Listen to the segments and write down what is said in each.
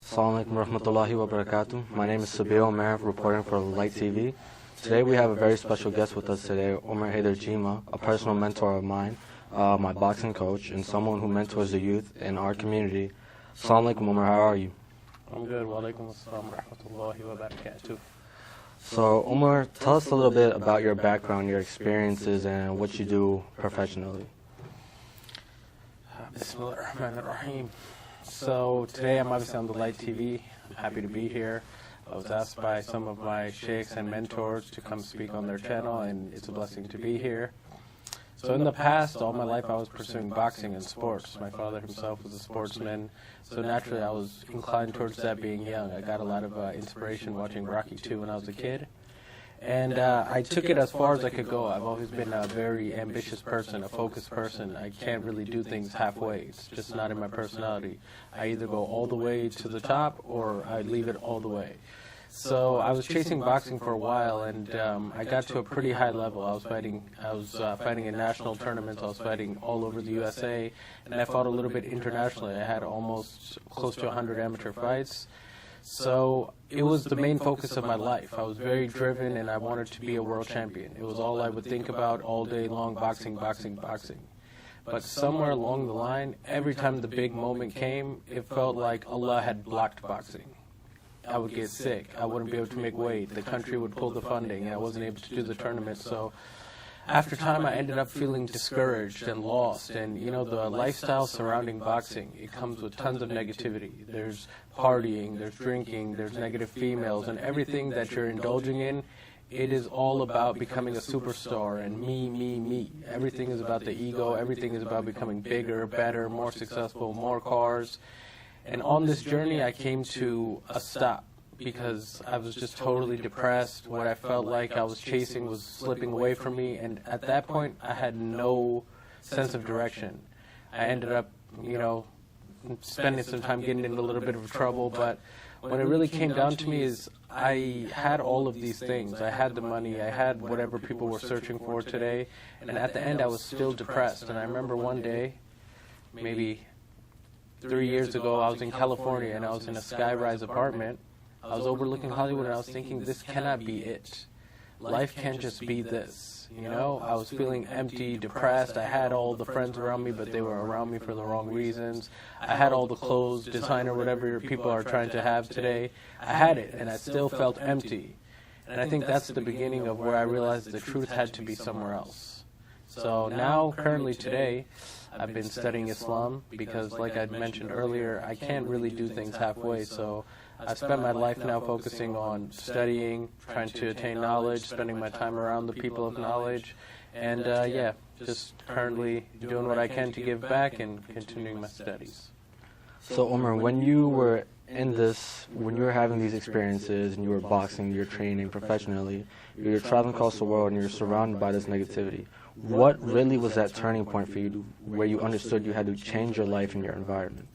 Assalamu alaikum warahmatullahi wabarakatuh. My name is Subbiyal Nadeem, reporting for Light TV. Today we have a very special guest with us today, Umar Headar Cheema, a personal mentor of mine, my boxing coach, and someone who mentors the youth in our community. Assalamu alaikum, Umar, how are you? I'm good. Wa alaikum assalam wa rahmatullahi wa barakatuh. So, Umar, tell us a little bit about your background, your experiences, and what you do professionally. Bismillah ar-Rahman ar-Rahim. So today I'm obviously on the Light TV. I'm happy to be here. I was asked by some of my sheikhs and mentors to come speak on their channel, and it's a blessing to be here. So in the past, all my life I was pursuing boxing and sports. My father himself was a sportsman, so naturally I was inclined towards that being young. I got a lot of inspiration watching Rocky II when I was a kid. And I took it as far as I could go. I've always been a very ambitious person, a focused person. I can't really do things halfway. It's just not in my personality. I either go all the way to the top or I leave it all the way. So I was chasing boxing for a while, and I got to a pretty high level. I was fighting in national tournaments. I was fighting all over the USA, and I fought a little bit internationally. I had almost close to 100 amateur fights. So it was the main focus of my life. I was very driven, and I wanted to be a world champion. It was all I would think about all day long, boxing, boxing, boxing. But somewhere along the line, every time the big moment came, it felt like Allah had blocked boxing. I would get sick. I wouldn't be able to make weight. The country would pull the funding, and I wasn't able to do the tournament. So after time, I ended up feeling discouraged and lost. And, you know, the lifestyle surrounding boxing, it comes with tons of negativity. There's partying, there's drinking, there's negative females, and everything that you're indulging in, it is all about becoming a superstar and me, me, me. Everything is about the ego. Everything is about becoming bigger, better, more successful, more cars. And on this journey, I came to a stop, because I was just totally depressed. What I felt like I was chasing was slipping away from me, and at that point I had no sense of direction. I ended up, you know, spending some time getting into a little bit of trouble, but when it really came down to me is I had all of these things. I had the money, I had whatever people were searching for today, and at the end I was still depressed. And I remember one day, maybe 3 years ago, I was in California and I was in a skyrise apartment. I was overlooking Hollywood, and I was thinking, this cannot be it. Life can't just be this, you know? I was feeling empty, depressed. I had all the friends around me, but they were around me for the wrong reasons. I had all the clothes, designer, whatever people are trying to have today. I had it, and I still felt empty. And I think that's the beginning of where I realized the truth had to be somewhere else. So now, currently today, I've been studying Islam because, like I mentioned earlier, I can't really do things halfway. So I've spent my life now focusing on studying, trying to attain knowledge, spending my time around the people of knowledge, and yeah, just currently doing what I can to give back and continuing my studies. So, Umar, when you were when you were having these experiences and you were boxing, you're training professionally, you're traveling across the world and you're surrounded by this negativity, what really was that turning point for you where you understood you had to change your life and your environment?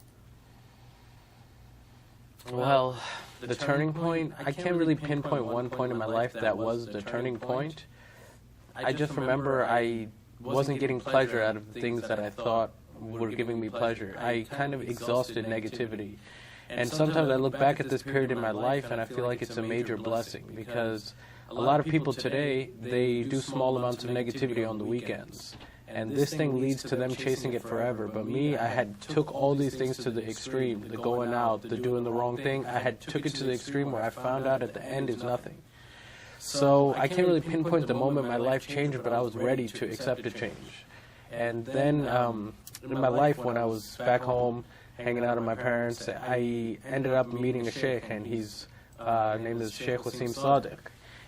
Well, the turning point, I can't really pinpoint one point in my life that was the turning point. I just remember I wasn't getting pleasure out of the things that I thought were giving me pleasure. I kind of exhausted negativity. And sometimes I look back at this period in my life and I feel like it's a major blessing, because a lot of people today, they do small amounts of negativity on the weekends. And this thing leads to them chasing it forever. But me, I had took all these things to the extreme, the going out, the doing the wrong thing. I had took it to the extreme where I found out at the end is nothing. So I can't really pinpoint the moment my life changed, but I was ready to accept a change. And then in my life, when I was back home, hanging out with my parents, I ended up meeting a sheikh, and his name is Sheikh Wasim Sadiq.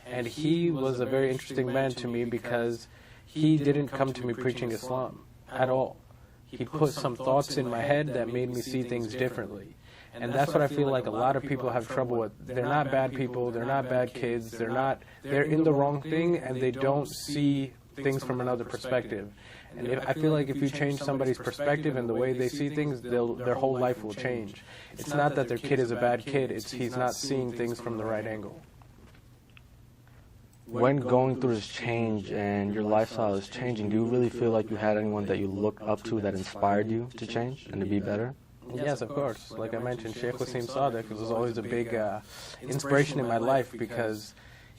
And he was a very interesting man to me because he didn't come to me preaching Islam at all. He put some thoughts in my head that made me see things differently. And that's what I feel like a lot of people have trouble with. They're not bad people, they're not bad kids, they're in the wrong thing, and they don't see things from another perspective. And I feel like if you change somebody's perspective and the way they see things, their whole life will change. It's not that their kid is a bad kid, it's he's not seeing things from the right angle. When going through this change and your lifestyle is changing, do you really feel like you had anyone that you looked up to that inspired you to change and to be better? Yes, of course. Like I mentioned, Sheikh Wasim Sadiq was always a big inspiration in my life because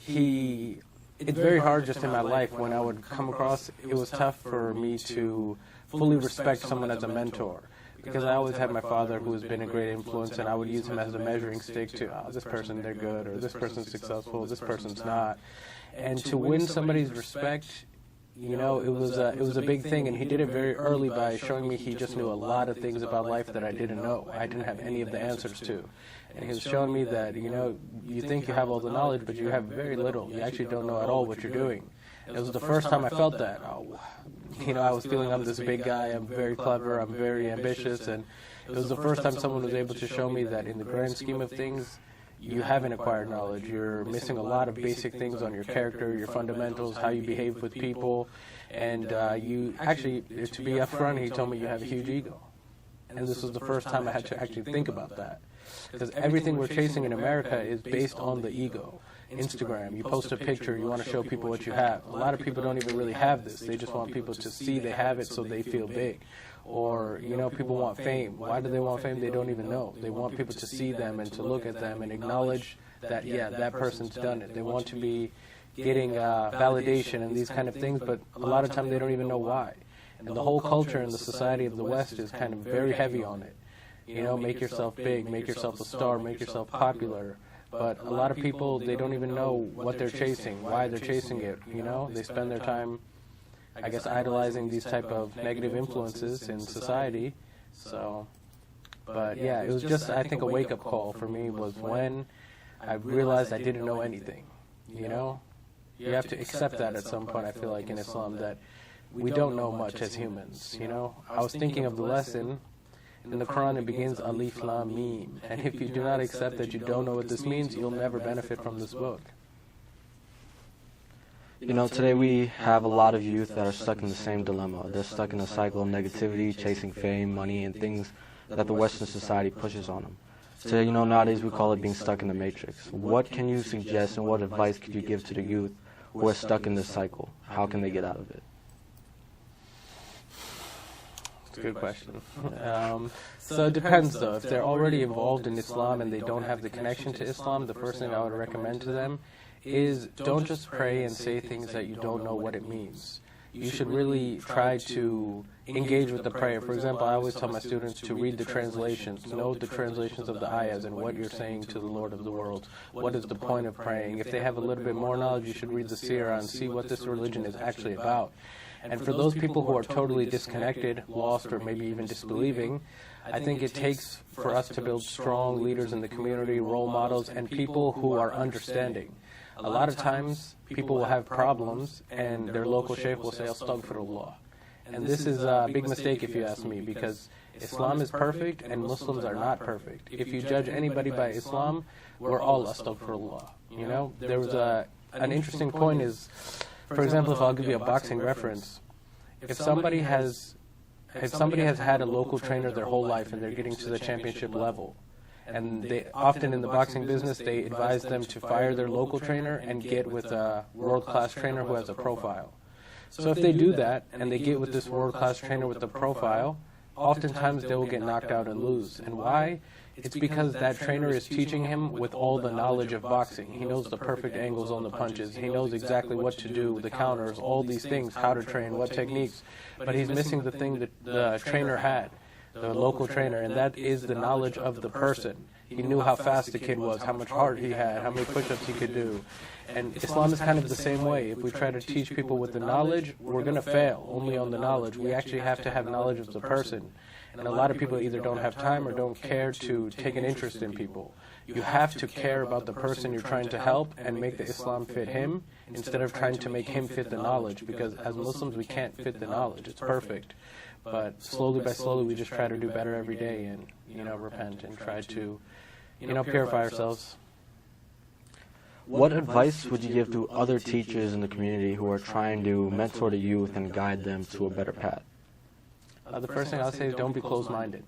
it's very hard just in my life when I would come across, it was tough for me to fully respect someone as a mentor. Because I always had my father who has been a great influence, and I would use him as a measuring stick to, this person, they're good, or this person's successful, this person's not. And to win somebody's respect, it was a big thing, and he did it very early by showing me he just knew a lot of things about life that I didn't know. I didn't have any of the answers to. And he was showing me that, you think you have all the knowledge, but you have very little. You actually don't know at all what you're doing. And it was the first time I felt that. I was feeling I'm this big guy, I'm very clever, I'm very ambitious, and it was the first time someone was able to show me that in the grand scheme of things, you haven't acquired knowledge. You're missing a lot of basic things on your character, your fundamentals, how you behave with people, and you actually, to be upfront, he told me you have a huge ego. And this was the first time I had to actually think about that. Because everything we're chasing in America is based on the ego. Instagram, you post a picture, you want to show people what you have. A lot of people don't even really have this. They just want people to see they have it so they feel big. Or, people want fame. Why do they want fame? They don't even know. They want people to see them and to look at them and acknowledge that, yeah, that person's done it. They want to be getting validation and these kind of things, but a lot of time they don't even know why. And the whole culture in the society of the West is kind of very heavy on it. Make yourself big, make yourself a star, make yourself popular. But a lot of people, they don't even know what they're chasing, why they're chasing it, They spend their time, I guess, idolizing these type of negative influences in society. But yeah, it was just, I think, a wake-up call for me was when I realized I didn't know anything, You have to accept that at some point, I feel like, in Islam, that we don't know much as humans, I was thinking of the lesson. In the Quran, it begins Alif Lam Mim, and if you do not accept that you don't know what this means, you'll never benefit from this book. Today we have a lot of youth that are stuck in the same dilemma. They're stuck in a cycle of negativity, chasing fame, money, and things that the Western society pushes on them. So, nowadays we call it being stuck in the matrix. What can you suggest and what advice could you give to the youth who are stuck in this cycle? How can they get out of it? Good question. So it depends, though. If they're already involved in Islam and they don't have the connection to Islam, the first thing I would recommend to them is don't just pray and say things that you don't know what it means. You should really try to engage with the prayer. For example, I always tell my students to read the translations, know the translations of the ayahs and what you're saying to the Lord of the world. What is the point of praying? If they have a little bit more knowledge, you should read the seerah and see what this religion is actually about. And for those people who are totally disconnected, lost, or maybe even disbelieving, I think it takes for us to build strong leaders in the community, role models, and people who are understanding. A lot of times, people will have problems, and their local sheikh will say, Astaghfirullah. And this is a big mistake, if you ask me, because Islam is perfect, and Muslims are not perfect. If you judge anybody by Islam, we're all Astaghfirullah. There was an interesting point is, for example, if I'll give you a boxing reference, if somebody has had a local trainer their whole life and they're getting to the championship level, and they often in the boxing business they advise them to fire their local trainer and get with a world-class trainer who has a profile. So if they do that and they get with this world-class trainer with the profile, oftentimes they will get knocked out and lose. And why? It's because that trainer is teaching him with all the knowledge of boxing. He knows the perfect angles on the punches. He knows exactly what to do, the counters, all these things, how to train, what techniques. But he's missing the thing that the trainer had, the local trainer, and that is the knowledge of the person. He knew how fast the kid was, how much heart he had, how many push-ups he could do. And Islam is kind of the same way. If we try to teach people with the knowledge, we're going to fail only on the knowledge. We actually have to have knowledge of the person. And a lot of people either don't have time or don't care to take an interest in people. You have to care about the person you're trying to help and make the Islam fit him instead of trying to make him fit the knowledge, because as Muslims we can't fit the knowledge. It's perfect. But slowly by slowly we just try to do better every day and, repent and try to, purify ourselves. What advice would you give to other teachers in the community who are trying to mentor the youth and guide them to a better path? The first thing I'll say is don't be closed-minded.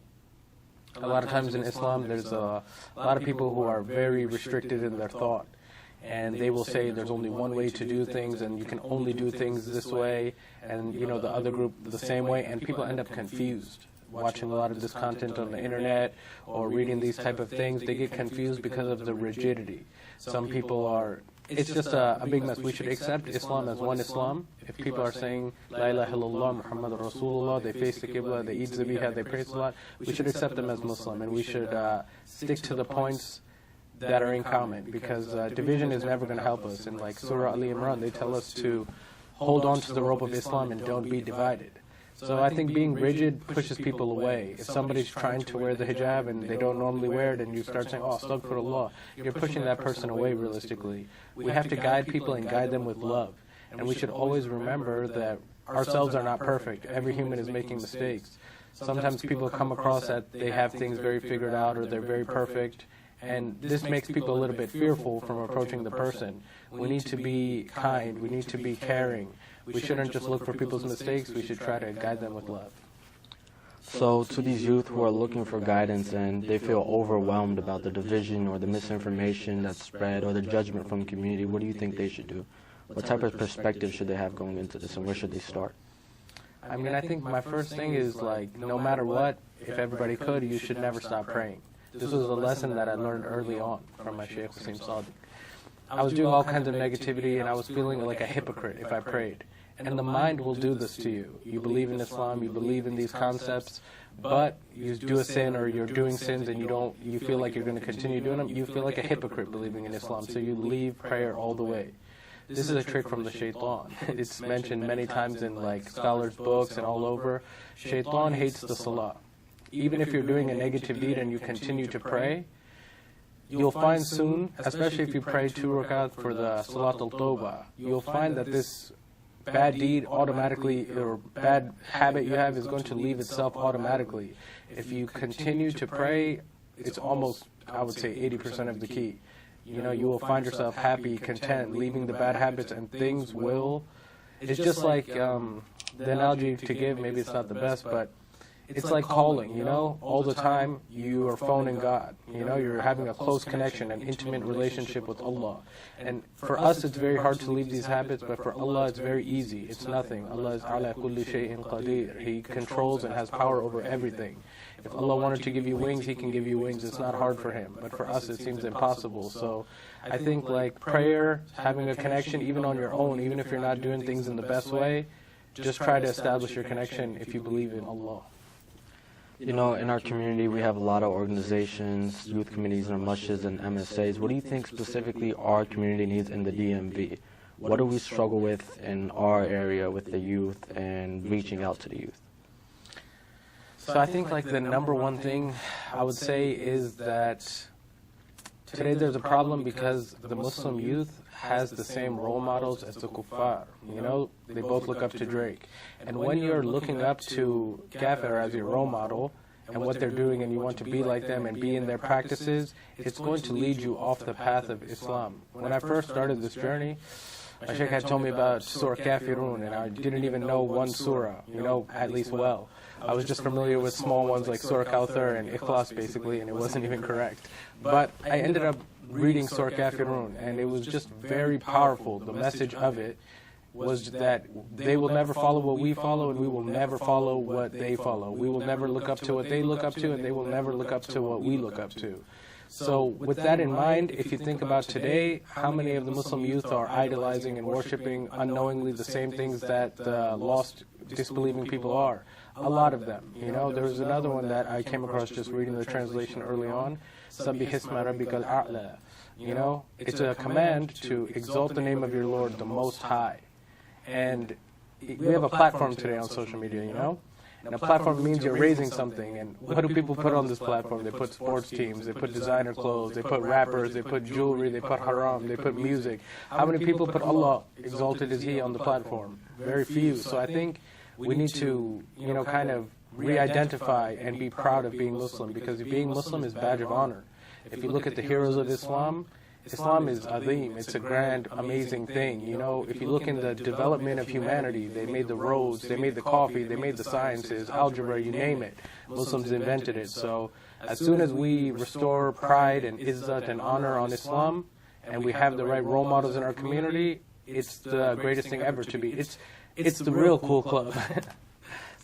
A lot of times in Islam, there's a lot of people who are very restricted in their thought. And they will say there's only one way to do things, and you can only do things this way, and, the other group the same way, and people end up confused. watching a lot of this content on the internet or reading these type of things, they get confused because of the rigidity. Some people are, it's just a big mess. We should accept Islam as one Islam. If people are saying, La ilaha illallah, Muhammad Rasulullah, they face the Qibla, they eat zabiha, they pray salat, we should accept them as Muslim, and we should stick to the points that are in common, because division is never going to help us. And like Surah Ali Imran, they tell us to hold on to the rope of Islam and don't be divided. So I think being rigid pushes people away. If somebody's trying to wear the hijab and they don't normally wear it, and you start saying, oh, astaghfirullah, you're pushing that person away realistically. We have to guide people and guide them with love. And we should always remember that ourselves are not perfect. Every human is making mistakes. Sometimes people come across that they have things very figured out or they're very perfect, and this makes people a little bit fearful from approaching the person. We need to be kind. We need to be caring. We shouldn't just look for people's mistakes. We should try to guide them with love. So to these youth who are looking for guidance and they feel overwhelmed about the division or the misinformation that's spread or the judgment from the community, what do you think they should do? What type of perspective should they have going into this, and where should they start? I mean, I think my first thing is, like, no matter what, if everybody could, you should never stop praying. This was a lesson that I learned early on from my Shaykh Hussein Sadiq. I was doing all kinds of negativity, and I was feeling like a hypocrite if I prayed. And the mind will do this to you. You believe in Islam, you believe in these concepts, but you do a sin or you're doing sins and you feel like you're going to continue doing them, you feel like a hypocrite believing in Islam, so you leave prayer all the way. This is a trick from the shaitan. It's mentioned many times in like scholars' books and all over. Shaitan hates the salah. Even if you're doing a negative deed and you continue to pray, you'll find soon, especially if you pray 2 rakat for the Salat al-Tawbah, you'll find that this bad deed automatically, or bad habit you have, is going to leave itself automatically. If you continue to pray, it's almost, I would say, 80% of the key. You know, you will find yourself happy, content, leaving the bad habits, and things will, it's just like, the analogy to give, maybe it's not the best, but it's like calling, you know, all the time you are phoning God. You know, you're having a close connection, an intimate relationship with Allah. And for us, it's very hard to leave these habits, but for Allah, it's very easy. It's nothing. Allah is ala kulli shay'in qadir. He controls and has power over everything. If Allah wanted to give you wings, He can give you wings. It's not hard for Him. But for us, it seems impossible. So I think like prayer, having a connection, even on your own, even if you're not doing things in the best way, just try to establish your connection if you believe in Allah. You know, in our community, we have a lot of organizations, youth committees, and masjids and MSAs. What do you think specifically our community needs in the DMV? What do we struggle with in our area with the youth and reaching out to the youth? So I think like the number one thing I would say is that today there's a problem because the Muslim youth has the same role models as the kuffar. You know, they both look up to Drake. And when you're looking up to Kafir as your role model and what they're doing, and you want to be like them and be in their practices, it's going to lead you off the path of Islam. When I first started this journey, my Shaykh had told me about Surah Kafirun, and I didn't even know one surah, you know, at least well. I was just familiar with small ones like Surah Kawthar and Ikhlas, basically, and it wasn't even correct. But I ended up reading Surah Kafirun, and it was just very powerful. The message of it was that they will never follow what we follow, and we will never follow what they follow. We will never look up to what they look up to, and they will never look up to what we look up to. So with that in mind, if you think about today, how many of the Muslim youth are idolizing and worshiping unknowingly the same things that the lost, disbelieving people are? A lot of them. You know, there was another one that I came across just reading the translation early on, Sabbih isma rabbikal a'la. You know, it's a command to exalt the name of your Lord, the Most High. And we have a platform today on social media, you know? And a platform means you're raising something. And what do people put on this platform? They put sports teams, they put designer clothes, they put rappers, they put jewelry, they put haram, they put music. How many people put Allah, exalted is He, on the platform? Very few. So I think we need to, you know, kind of re-identify and be proud of being Muslim, because being Muslim is a badge of honor. If you look at the heroes of Islam, Islam is azim. It's a grand, amazing thing. You know, if you look in the development of humanity, they made the roads, they made the coffee, they made the sciences, algebra, you name it. Muslims invented it. So as soon as we restore pride and izzat and honor on Islam, and we have the right role models in our community, it's the greatest thing ever to be. It's the real cool club.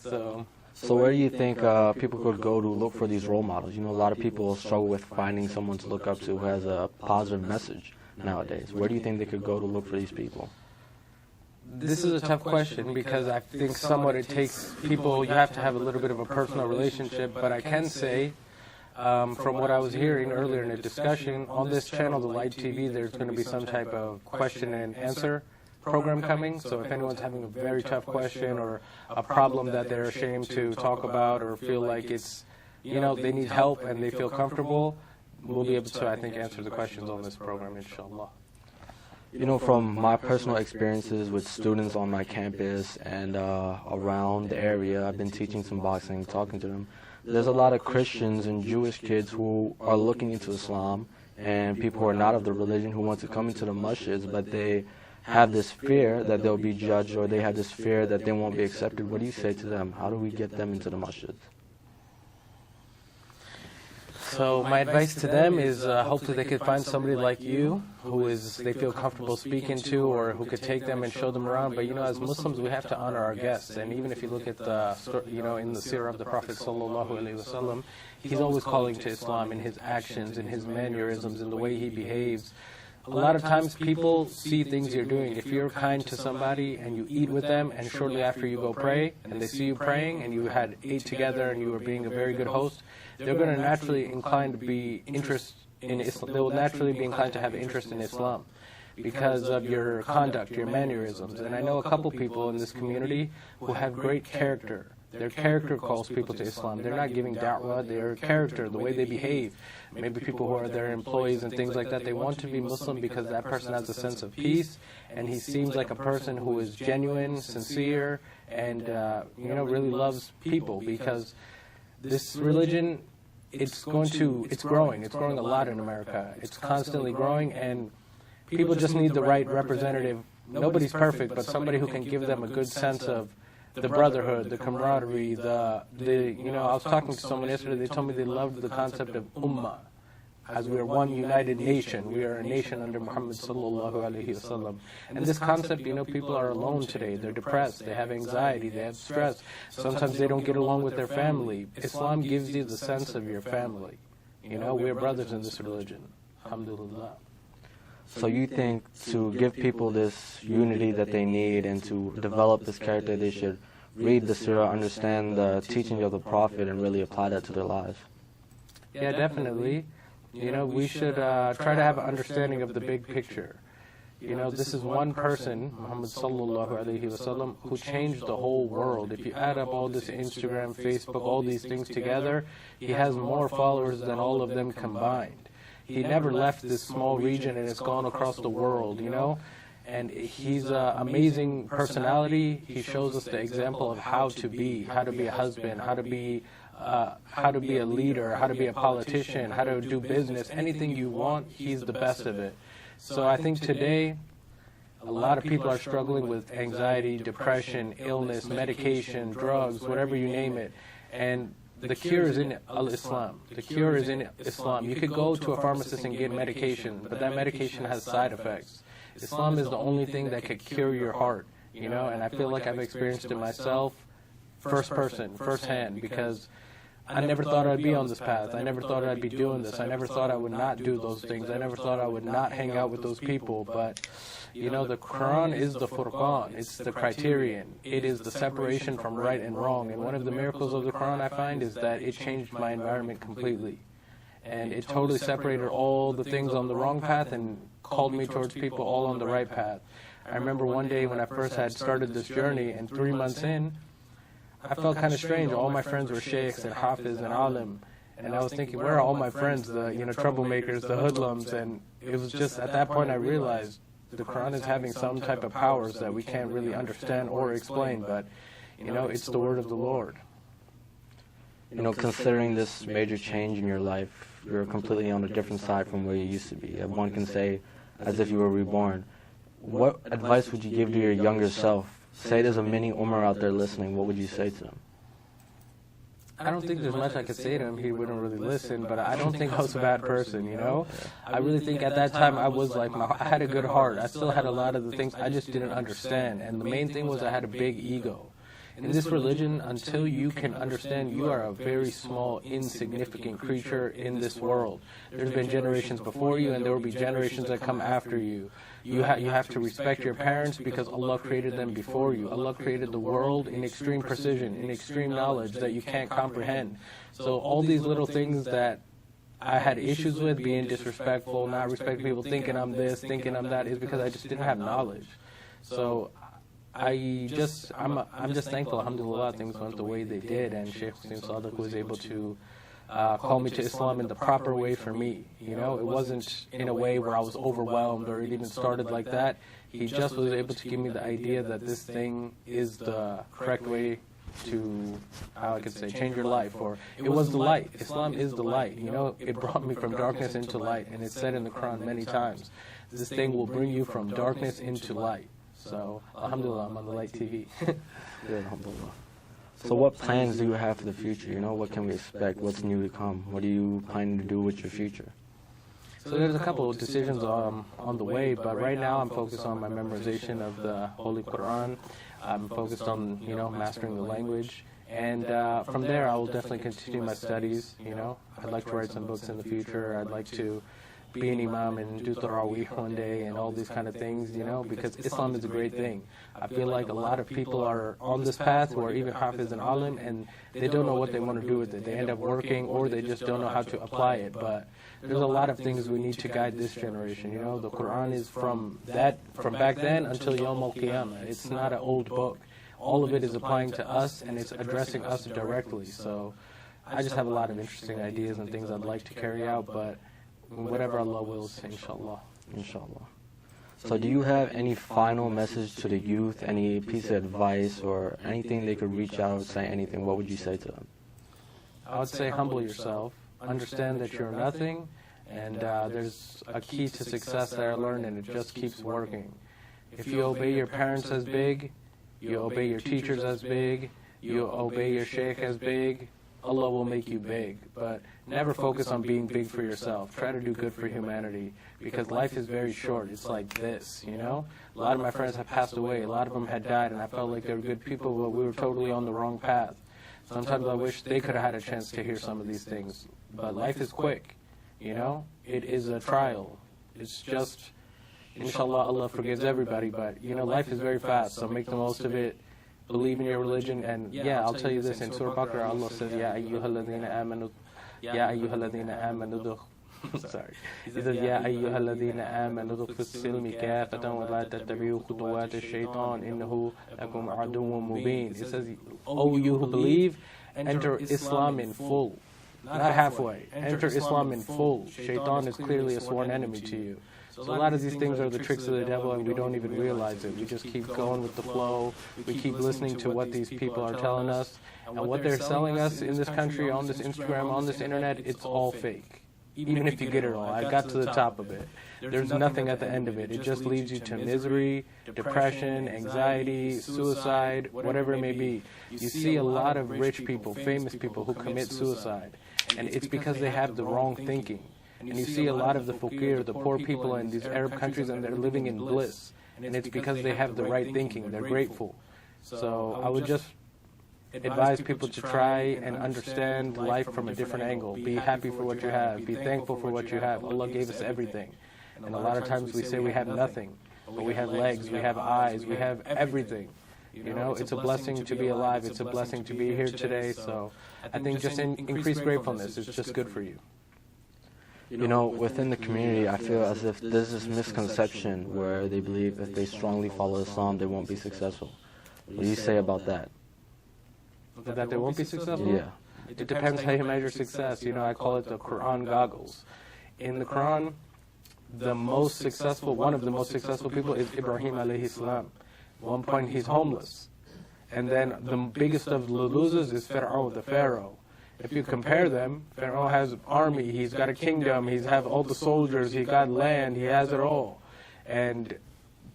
So So where do you think people could go to look for these role models? You know, a lot of people struggle with finding someone to look up to who has a positive message nowadays. Where do you think they could go to look for these people? This is a tough question because I think somewhat it takes people, you have to have a little bit of a personal relationship, but I can say from what I was hearing earlier in the discussion, on this channel, the Light TV, there's going to be some type of question and answer program coming. So if anyone's having a very tough question or a problem that they're ashamed to talk about or feel like it's, you know, they need help and they feel comfortable, we'll be able to, I think, answer the questions on this program, inshallah. You know, from my personal experiences with students on my campus and around the area, I've been teaching some boxing, talking to them. There's a lot of Christians and Jewish kids who are looking into Islam and people who are not of the religion who want to come into the masjids, but they have this fear that they'll be judged or they have this fear that they won't be accepted. What do you say to them? How do we get them into the masjids? So my advice to them is hopefully they could find somebody like you who is they feel comfortable speaking to or who could take them and show them around. But, you know, as Muslims, we have to honor our guests. And even if you look at the, you know, in the seerah of the Prophet sallallahu alaihi wasallam, he's always calling to Islam in his actions, in his mannerisms, in the way he behaves. A lot of times people see things you're doing. If you're kind to somebody and you eat with them and shortly after you go pray and they see you praying and you had ate together and you were being a very good host, they're going to naturally inclined to be interest in Islam. They will naturally be inclined to have interest in Islam because of your conduct, your mannerisms. And I know a couple people in this community who have great character. Their character calls people to Islam. They're not giving da'wah, their character, the way they behave. Maybe people who are their employees and things like that, they want to be Muslim because that person has a sense of peace and he seems like a person who is genuine, sincere, and you know, really loves people because this religion, it's growing. It's growing a lot in America. It's constantly growing and people just need the right representative. Nobody's perfect, but somebody who can give them a good sense of the brotherhood, the camaraderie, you know, I was talking to someone yesterday, they told me they loved the concept of ummah, as we are one united nation. We are a nation under Muhammad sallallahu alaihi wasallam. And this concept, you know, people are alone today. They're depressed, they have anxiety, they have stress. Sometimes they don't get along with their family. Islam gives you the sense of your family. You know, we're brothers in this religion. Alhamdulillah. So you think to give people this unity that they need and to develop this character, they should read the seerah, understand the teaching of the Prophet, and really apply that to their lives? Yeah, definitely. You know, we should try to have an understanding of the big picture. You know, this is one person, Muhammad sallallahu alaihi wasallam, who changed the whole world. If you add up all this Instagram, Facebook, all these things together, he has more followers than all of them combined. He never left this small region and it's gone across the world, you know? And he's an amazing personality. He shows us the example of how to be a husband, how to be a leader, how to be a politician, how to do business. Anything you want, he's the best of it. So I think today, a lot of people are struggling with anxiety, depression, illness, medication, drugs, whatever you name it. And the cure is in Islam. The cure is in Islam. You could go to a pharmacist and get medication, but that medication has side effects. Islam is the only thing that could cure your heart, you know, and I feel like I've experienced it myself, first hand, because I never thought I'd be on this path. I never thought I'd be doing this. I never thought I would not do those things. I never thought I would not hang out with those people, but you know, the Quran is the Furqan. It's the criterion. It is the separation from right and wrong. And one of the miracles of the Quran I find is that it changed my environment completely. And it totally separated all the things on the wrong path and called me towards people all on the right path. I remember one day when I first had started this journey, and 3 months in, I felt kind of strange. All my friends were sheikhs and hafiz and alim. And I was thinking, where are all my friends, the troublemakers, the hoodlums? And it was just at that point I realized the Quran is having some type of powers that we can't really understand or explain, but, you know, it's the word of the Lord. You know, considering this major change in your life, you're completely on a different side from where you used to be. One can say, as if you were reborn. What advice would you give to your younger self? Say there's a mini Umar out there listening, what would you say to them? I don't think there's much I could say to him. He wouldn't really listen, but I don't think I was a bad person, you know? I really think at that time I was like, I had a good heart. I still had a lot of the things I just didn't understand. And the main thing was I had a big ego. In this religion, until you can understand you are a very small, insignificant creature in this world. There's been generations before you, and there will be generations that come after you. You have to respect your parents because Allah created them before you. Allah created the world in extreme precision, in extreme knowledge that you can't comprehend. So all these little things that I had issues with, being disrespectful, not respecting people, thinking I'm this, thinking I'm that, is because I just didn't have knowledge. So I'm just thankful, alhamdulillah, things went the way they did, and Shaykh Hussein Sadiq was able to call me to Islam in the proper way for me. You know, it wasn't in a way where I was overwhelmed or it even started like that. He just was able to give me the idea that this thing is the correct way to, how I could say, change your life. Or it was the light. Islam is the light. You know, it brought me from darkness into light, and it's said in the Quran many times. This thing will bring you from darkness into light. So, alhamdulillah, I'm on the Light TV. Yeah, alhamdulillah. So what plans do you have for the future? You know, what can we expect? What's new to come? What are you planning to do with your future? So there's a couple of decisions on the way, but right now I'm focused on my memorization of the Holy Quran. I'm focused on, you know, mastering the language. And from there, I will definitely continue my studies, you know. I'd like to write some books in the future. I'd like to be an imam and do tarawih one day and all these kind of things, you know, because Islam is a great thing. I feel like a lot of people are on this path who are even hafiz and alim, and they don't know what they want to do with it. They end up working, or they just don't know how to apply it. But there's a lot of things we need to guide this generation, you know. The Quran is from back then until Yawm al-Qiyamah. It's not an old book. All of it is applying to us, and it's addressing us directly. So I just have a lot of interesting ideas and things I'd like to carry out, but whatever Allah wills, inshallah. Inshallah. So do you have any final message to the youth, any piece of advice or anything they could reach out, say anything? What would you say to them? I would say humble yourself. Understand that you're nothing, and there's a key to success that I learned, and it just keeps working. If you obey your parents as big, you obey your teachers as big, you obey your sheikh as big, Allah will make you big. But never focus on being big for yourself. Try to do good for humanity, because life is very short. It's like this, you know? A lot of my friends have passed away. A lot of them had died, and I felt like they were good people, but we were totally on the wrong path. Sometimes I wish they could have had a chance to hear some of these things. But life is quick, you know? It is a trial. It's just, inshallah, Allah forgives everybody, but, you know, life is very fast, so make the most of it. Believe in your religion, and yeah, I'll tell you this, in Surah Baqarah, Allah says, Ya ayyuhalladhina amanu, sorry. He says, Ya ayyuhalladhina amanu dukhul silmi kafatan wa la tattabi'u khutuwat ash-shaytan innahu lakum aduwwun mubin. It says, O you who believe, enter Islam in full. Not halfway. Enter Islam in full. Shaitan is clearly a sworn enemy to you. So a lot of these things are the tricks of the devil, and we don't even realize it. We just keep going with the flow. We keep listening to what these people are telling us. And what they're selling us in this country, on this Instagram, on this internet, it's all fake. Even if you get it all. I got to the top of it. There's nothing at the end of it. It just leads you to misery, depression, anxiety, suicide, whatever it may be. You see a lot of rich people, famous people who commit suicide. And it's because they have the wrong thinking. And you see a lot of the fakir, the poor people in these Arab countries, and they're living in bliss. And it's because they have the right thinking. They're grateful. So I would just advise people to try and understand life from a different angle. Be happy for what you have. Be thankful for what you have. Allah gave us everything. And a lot of times we say we have nothing. But we have legs, we have eyes, we have everything. You know, it's a blessing to be alive. It's a blessing to be here today. So I think just increase gratefulness is just good for you. You know, within the community, I feel as if there's this misconception where they believe if they strongly follow Islam, they won't be successful. What do you say about that? That they won't be successful? Yeah. It depends how you measure success. You know, I call it the Quran goggles. In the Quran, one of the most successful people is Ibrahim alayhi salam. At one point, he's homeless. And then the biggest of the losers is Pharaoh, the Pharaoh. If you compare them, Pharaoh has an army, he's got a kingdom, he's have all the soldiers, he got land, he has it all. And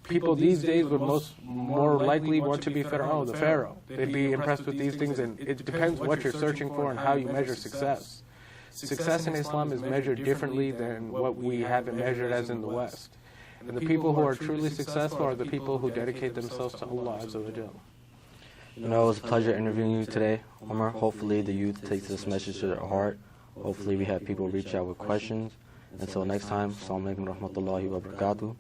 people these days would more likely want to be Pharaoh, the Pharaoh. They'd be impressed with these things, and it depends what you're searching for and how you measure success. Success in Islam is measured differently than what we have it measured as in the West. And the people who are truly successful are the people who dedicate themselves to Allah Azza wa Jal. You know, it was a pleasure interviewing you today, Umar. Hopefully the youth takes this message to their heart. Hopefully we have people reach out with questions. Until next time, Assalamu alaikum wa rahmatullahi wa barakatuh.